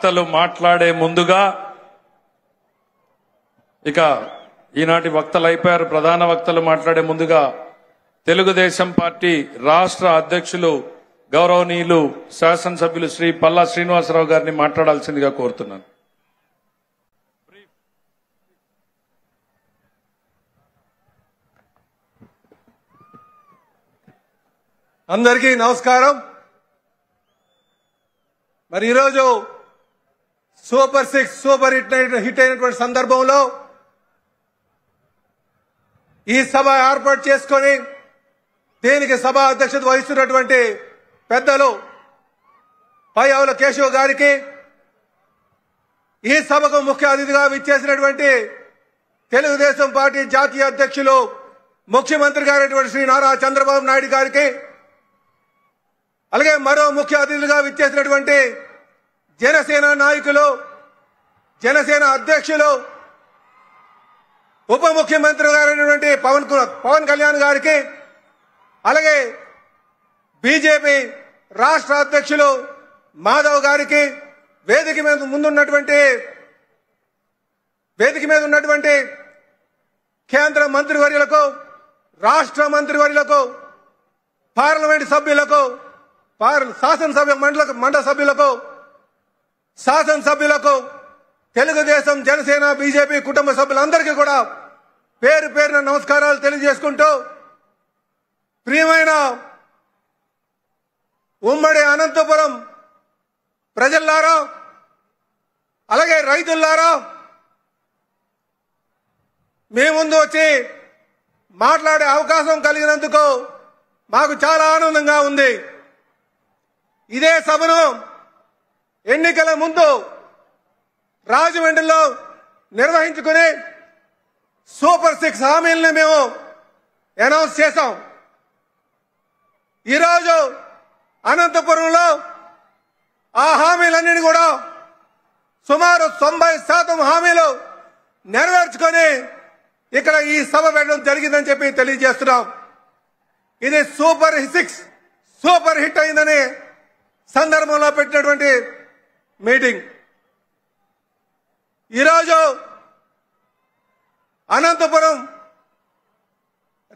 వక్తలు మాట్లాడే ముందుగా ఇక ఈనాటి వక్తలు అయిపోయారు. ప్రధాన వక్తలు మాట్లాడే ముందుగా తెలుగుదేశం పార్టీ రాష్ట్ర అధ్యక్షులు గౌరవనీయులు శాసనసభ్యులు శ్రీ పల్లా శ్రీనివాసరావు గారిని మాట్లాడాల్సిందిగా కోరుతున్నాను. అందరికీ నమస్కారం. మరి ఈరోజు సూపర్ 6 సూపర్ హిట్ అయినటువంటి సందర్భంలో ఈ సభ ఏర్పాటు చేసుకొని దీనికి సభ అధ్యక్షత వహిస్తున్నటువంటి పెద్దలు పయ్యావుల కేశవ్ గారికి, ఈ సభకు ముఖ్య అతిథిగా విచ్చేసినటువంటి తెలుగుదేశం పార్టీ జాతీయ అధ్యక్షులు ముఖ్యమంత్రి గారైనటువంటి శ్రీ నారా చంద్రబాబు నాయుడు గారికి, అలాగే మరో ముఖ్య అతిథులుగా విచ్చేసినటువంటి జనసేన నాయకులు, జనసేన అధ్యక్షులు, ఉప ముఖ్యమంత్రి గారైనటువంటి పవన్ కళ్యాణ్ గారికి, అలాగే బీజేపీ రాష్ట్ర అధ్యక్షులు మాధవ్ గారికి, వేదిక మీద ఉన్నటువంటి కేంద్ర మంత్రివర్యులకు, రాష్ట్ర మంత్రివర్యులకు, పార్లమెంట్ సభ్యులకు, శాసనసభ మండలి సభ్యులకు, శాసనసభ్యులకు, తెలుగుదేశం జనసేన బీజేపీ కుటుంబ సభ్యులందరికీ కూడా పేరు పేరున నమస్కారాలు తెలియజేసుకుంటూ, ప్రియమైన ఉమ్మడి అనంతపురం ప్రజల్లారా, అలాగే రైతుల్లారా, మీ ముందు వచ్చి మాట్లాడే అవకాశం కలిగినందుకు మాకు చాలా ఆనందంగా ఉంది. ఇదే సభను ఎన్నికల ముందు రాజమండ్రిలో నిర్వహించుకుని సూపర్ 6 హామీలను మేము అనౌన్స్ చేశాం. ఈరోజు అనంతపురంలో ఆ హామీలన్నీ కూడా సుమారు 90% హామీలు నెరవేర్చుకొని ఇక్కడ ఈ సభ పెట్టడం జరిగిందని చెప్పి తెలియజేస్తున్నాం. ఇది సూపర్ 6 సూపర్ హిట్ అయిందని సందర్భంలో పెట్టినటువంటి మీటింగ్. ఈరోజు అనంతపురం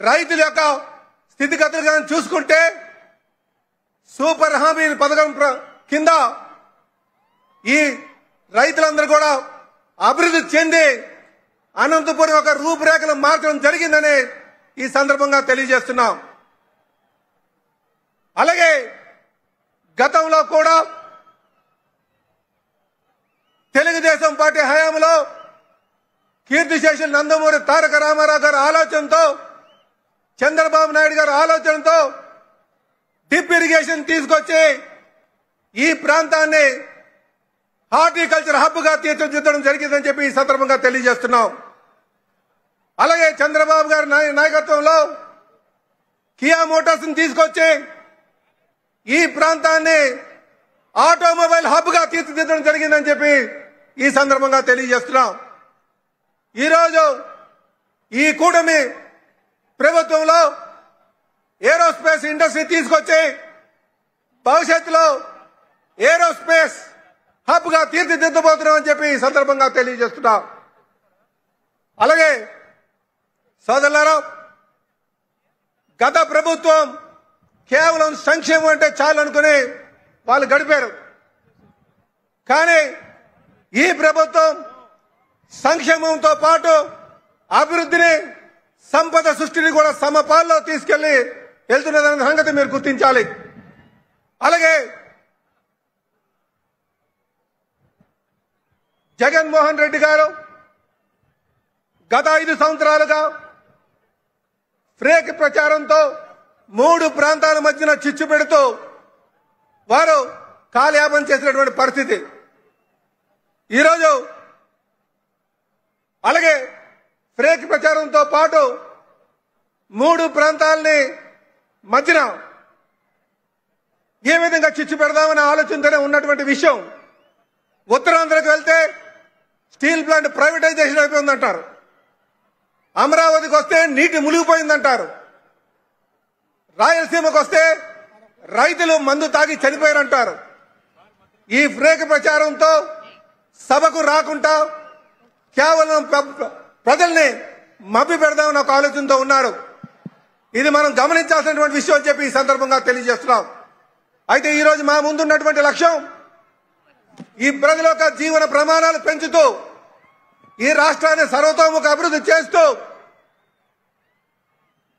రైతుల యొక్క స్థితిగతులను చూసుకుంటే సూపర్ హామీ పథకం కింద ఈ రైతులందరూ కూడా అభివృద్ధి చెంది అనంతపురం ఒక రూపురేఖలు మార్చడం జరిగిందని ఈ సందర్భంగా తెలియజేస్తున్నాం. అలాగే గతంలో కూడా తెలుగుదేశం పార్టీ హయాంలో కీర్తిశేషులు నందమూరి తారక రామారావు గారి ఆలోచనతో, చంద్రబాబు నాయుడు గారి ఆలోచనతో డ్రిప్ ఇరిగేషన్ తీసుకొచ్చి ఈ ప్రాంతాన్ని హార్టికల్చర్ హబ్ గా తీర్చిదిద్దడం జరిగిందని చెప్పి ఈ సందర్భంగా తెలియజేస్తున్నాం. అలాగే చంద్రబాబు గారి నాయకత్వంలో కియా మోటార్స్ తీసుకొచ్చి ఈ ప్రాంతాన్ని ఆటోమొబైల్ హబ్ గా తీర్చిదిద్దడం జరిగిందని చెప్పి ఈ సందర్భంగా తెలియజేస్తున్నాం. ఈరోజు ఈ కూటమి ప్రభుత్వంలో ఏరోస్పేస్ ఇండస్ట్రీ తీసుకొచ్చి భవిష్యత్తులో ఏరోస్పేస్ హబ్ గా తీర్చిదిద్దబోతున్నామని చెప్పి ఈ సందర్భంగా తెలియజేస్తున్నాం. అలాగే సోదరులారా, గత ప్రభుత్వం కేవలం సంక్షేమం అంటే చాలు అనుకుని వాళ్ళు గడిపారు. కానీ ఈ ప్రభుత్వం సంక్షేమంతో పాటు అభివృద్ధిని, సంపద సృష్టిని కూడా సమపాల్లో తీసుకెళ్లి వెళ్తున్నదన్న సంగతి మీరు గుర్తించాలి. అలాగే జగన్మోహన్ రెడ్డి గారు గత 5 సంవత్సరాలుగా ఫ్రేక్ ప్రచారంతో 3 ప్రాంతాల మధ్యన చిచ్చు పెడుతూ వారు కాలయాపన చేసినటువంటి పరిస్థితి ఈరోజు. అలాగే ఫ్రేక్ ప్రచారంతో పాటు 3 ప్రాంతాలని మధ్యన ఏ విధంగా చిచ్చు పెడదామనే ఆలోచనతోనే ఉన్నటువంటి విషయం. ఉత్తరాంధ్రకు వెళ్తే స్టీల్ ప్లాంట్ ప్రైవేటైజేషన్ అయిపోయిందంటారు, అమరావతికి వస్తే నీటి మునిగిపోయిందంటారు, రాయలసీమకు వస్తే రైతులు మందు తాగి చనిపోయారంటారు. ఈ ఫ్రేక్ ప్రచారంతో సభకు రాకుండా కేవలం ప్రజల్ని మభ్య పెడదామని ఒక ఆలోచనతో ఉన్నారు. ఇది మనం గమనించాల్సినటువంటి విషయం అని చెప్పి ఈ సందర్భంగా తెలియజేస్తున్నాం. అయితే ఈ రోజు మా ముందున్నటువంటి లక్ష్యం ఈ ప్రజల యొక్క జీవన ప్రమాణాలు పెంచుతూ ఈ రాష్ట్రాన్ని సర్వతోముఖ అభివృద్ధి చేస్తూ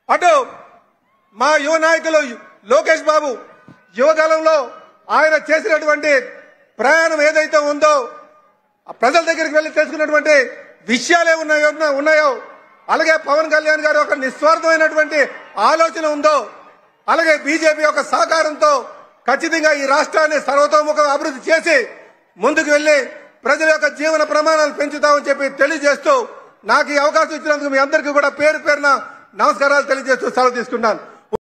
అటు మా యువ నాయకులు లోకేష్ బాబు యువకాలంలో ఆయన చేసినటువంటి ప్రయాణం ఏదైతే ఉందో ప్రజల దగ్గరికి వెళ్లి తెలుసుకున్నటువంటి విషయాలే ఉన్నాయో అలాగే పవన్ కళ్యాణ్ గారు ఒక నిస్వార్థమైనటువంటి ఆలోచన ఉందో అలాగే బీజేపీ యొక్క సహకారంతో ఖచ్చితంగా ఈ రాష్ట్రాన్ని సర్వతోముఖ అభివృద్ధి చేసి ముందుకు వెళ్లి ప్రజల యొక్క జీవన ప్రమాణాలు పెంచుతామని చెప్పి తెలియజేస్తూ నాకు ఈ అవకాశం ఇచ్చినందుకు మీ అందరికీ కూడా పేరు పేరున నమస్కారాలు తెలియజేస్తూ సెలవు తీసుకున్నాను.